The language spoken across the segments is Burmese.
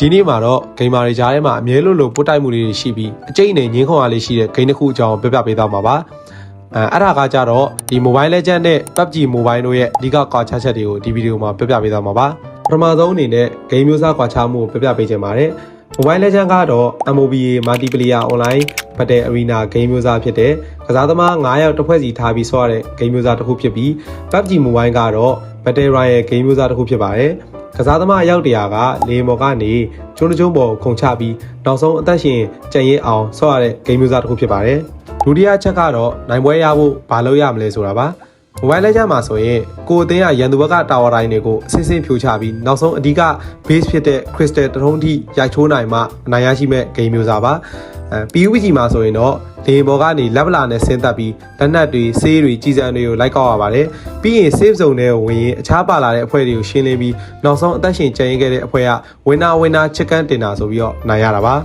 ဒီနေ့မှာတော့ဂိမ်းမာတွေကြားထဲမှာအမြဲလို့ပို့တိုက်မှုတွေရှိပြီးအကျိတ်နဲ့ငင်းခွန်အားလေးရှိတဲ့ဂိမ်းတစ်ခုအကြောင်းပြပြပေးသွားမှာပါအဲ့ဒါကကြတော့ဒီ Mobile Legends နဲ့ PUBG Mobile တို့ရဲ့အဓိကကွာခြားချက်တွေကိုဒီဗီဒီယိုမှာပြပြပေးသွားမှာပါပထမဆုံးအနေနဲ့ဂိမ်းမျိုးစားကွာခြားမှုကိုပြပြပေးခြင်းပါတယ် Mobile Legends ကတော့ MOBA Multiplayer Online Battle Arena ဂိမ်းမျိုးစားဖြစ်တဲ့ကစားသမား9ယောက်တစ်ဖွဲ့စီထားပြီးဆောရတဲ့ဂိမ်းမျိုးစားတစ်ခုဖြစ်ပြီး PUBG Mobile ကတော့ Battle Royale ဂိမ်းမျိုးစားတစ်ခုဖြစ်ပါတယ်ကစားသမားအယောက်တရာကလေမော်ကနေကျုံကျုံပေါ်ခုန်ချပြီးနောက်ဆုံးအသက်ရှင်ကြံရည်အောင်ဆော့ရတဲ့ဂိမ်းမျိုးစားတစ်ခုဖြစ်ပါတယ်။ဒုတိယချက်ကတော့နိုင်ပွဲရဖို့ဘာလုပ်ရမလဲဆိုတာပါ။ Mobile Legends မှာဆိုရင်ကိုအသင်းကရန်သူဘက်ကတာဝါတိုင်းတွေကိုအစစ်စစ်ဖြိုချပြီးနောက်ဆုံးအဓိက base ဖြစ်တဲ့ Crystal တထုံးထိရိုက်ချိုးနိုင်မှအနိုင်ရရှိမဲ့ဂိမ်းမျိုးစားပါ။ PUBG မှာဆိုရင်တော့လေဘော်ကနေလက်ဗလာနဲ့ဆင်းသက်ပြီးလက်နက်တွေဆေးတွေကြီးစံတွေကိုလိုက်ကောက်ရပါတယ်ပြီးရင် save zone ထဲကိုဝင်ရင်အခြားပါလာတဲ့အဖွဲ့တွေကိုရှင်းလင်းပြီးနောက်ဆုံးအသက်ရှင်ကျန်ရစ်ခဲ့တဲ့အဖွဲ့က winner chicken dinner ဆိုပြီးတော့နိုင်ရတာပါ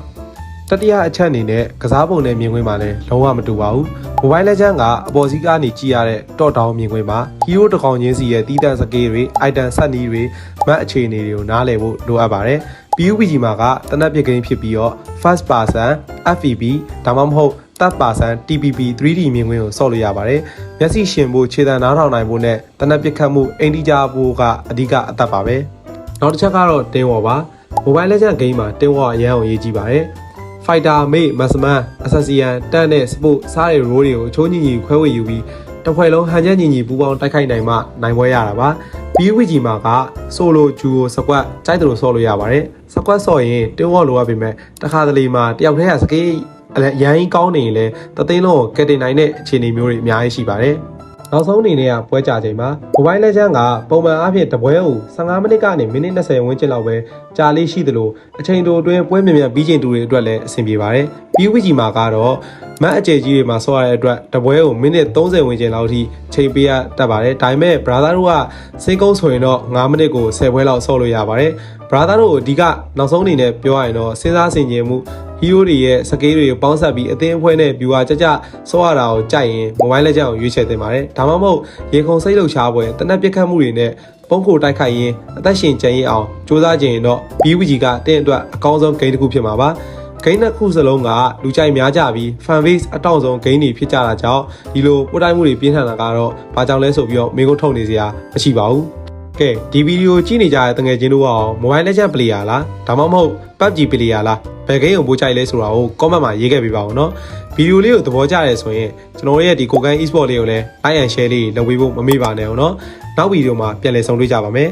တတိယအချက်အနေနဲ့ကစားပုံနဲ့မြင်ကွင်းမှာလည်းလုံးဝမတူပါဘူး Mobile Legends ကအပေါ်စီးကနေကြည့်ရတဲ့ top down မြင်ကွင်းမှာ hero တစ်ကောင်ချင်းစီရဲ့တီးတန့်စကေးတွေ item ဆက်နီးတွေ map အခြေအနေတွေကိုနားလည်ဖို့လိုအပ်ပါတယ်PUBG မှာကတနက်ပစ်ဂိမ်းဖြစ်ပြီးတော့ first person FPV ဒါမှမဟုတ် third person TPP 3D မြင်ကွင်းကိုဆော့လို့ရပါတယ်။မျက်စိရှင်ဖို့ခြေတံနားထောင်နိုင်ဖို့နဲ့တနက်ပစ်ခတ်မှုအိမ်တီကြဖို့ကအဓိကအသက်ပါပဲ။နောက်တစ်ချက်ကတော့တင်းဝေါ်ပါ။ Mobile Legends ဂိမ်းမှာတင်းဝေါ်အရန်ကိုရေးကြည့်ပါတယ်။ Fighter, Mate, Marksman, Assassin, Tank နဲ့ Sport စားတဲ့ role တွေကိုအချိုးညီညီခွဲဝေယူပြီးတစ်ဖွဲ့လုံးဟန်ချက်ညီညီပူးပေါင်းတိုက်ခိုက်နိုင်မှနိုင်ပွဲရတာပါ။ PUBG မှာက solo duo squad ကြိုက်တယ်လို့ဆော့လို့ရပါတယ်။ squad ဆော့ရင်တင်းဝေါ်လိုအပ်ပေမဲ့တစ်ခါတလေမှာတယောက်တည်းကစကေးရန်ကောင်းနေရင်လည်းတသိန်းလုံးကိုကယ်တင်နိုင်တဲ့အခြေအနေမျိုးတွေအများကြီးရှိပါတယ်။နောက်ဆုံးအနေနဲ့ကပွဲကြချိန်မှာ Mobile Legends ကပုံမှန်အားဖြင့်တပွဲကို15မိနစ်ကနေမိနစ်20ဝန်းကျင်လောက်ပဲကြာလေးရှိသလိုအချိန်တိုအတွင်းပွဲမြန်မြန်ပြီးချိန်တူတွေအတွက်လည်းအဆင်ပြေပါတယ်။ PUBG မှာကတော့မတ်အကျယ်ကြီးတွေမှာဆော့ရတဲ့အတွက်တပွဲကိုမိနစ်30ဝန်းကျင်လောက်ထိချိန်ပေးရတတ်ပါတယ်။ဒါပေမဲ့ brother တို့ကစိတ်ကုန်းဆိုရင်တော့9မိနစ်ကို10ပွဲလောက်ဆော့လို့ရပါတယ်။ brother တို့အဓိကနောက်ဆုံးအနေနဲ့ပြောရရင်တော့စဉ်းစားဆင်ခြင်မှုhero တွေရဲ့စကေးတွေကိုပေါင်းစပ်ပြီးအသင်းအဖွဲ့နဲ့ viewer ကြဆော့ရတာကိုကြိုက်ရင် Mobile Legends ကိုရွေးချယ်သင့်ပါတယ်။ဒါမှမဟုတ်ရေခုံစိတ်လှုပ်ရှားပွဲတနက်ပစ်ခတ်မှုတွေနဲ့ပုံခိုတိုက်ခိုက်ရင်အသက်ရှင်ကျန်ရစ်အောင်စူးစမ်းကြရင်တော့ PUBG ကတင်းအတွက်အကောင်းဆုံးဂိမ်းတစ်ခုဖြစ်မှာပါ။ဂိမ်းတစ်ခုစလုံးကလူကြိုက်များကြပြီး fan base အတောင့်ဆုံးဂိမ်းတွေဖြစ်ကြတာကြောင့်ဒီလိုပို့တိုက်မှုတွေပြင်းထန်တာကတော့ဘာကြောင့်လဲဆိုပြီးတော့မင်းကိုထုတ်နေစရာမရှိပါဘူး။ကဲဒီဗီဒီယိုကြည့်နေကြတဲ့တငယ်ချင်းတို့က Mobile Legends player လားဒါမှမဟုတ် PUBG player လားဘယ်ဂိမ်းကိုပို့ချိုက်လဲဆိုတာကို comment မှာရေးခဲ့ပေးပါဦးเนาะဗီဒီယိုလေးကိုသဘောကျတယ်ဆိုရင်ကျွန်တော်ရဲ့ဒီကိုကန် e-sport လေးကိုလည်း like and share လေးလုပ်ပေးဖို့မမေ့ပါနဲ့အောင်เนาะနောက်ဗီဒီယိုမှာပြန်လည်ဆုံတွေ့ကြပါမယ်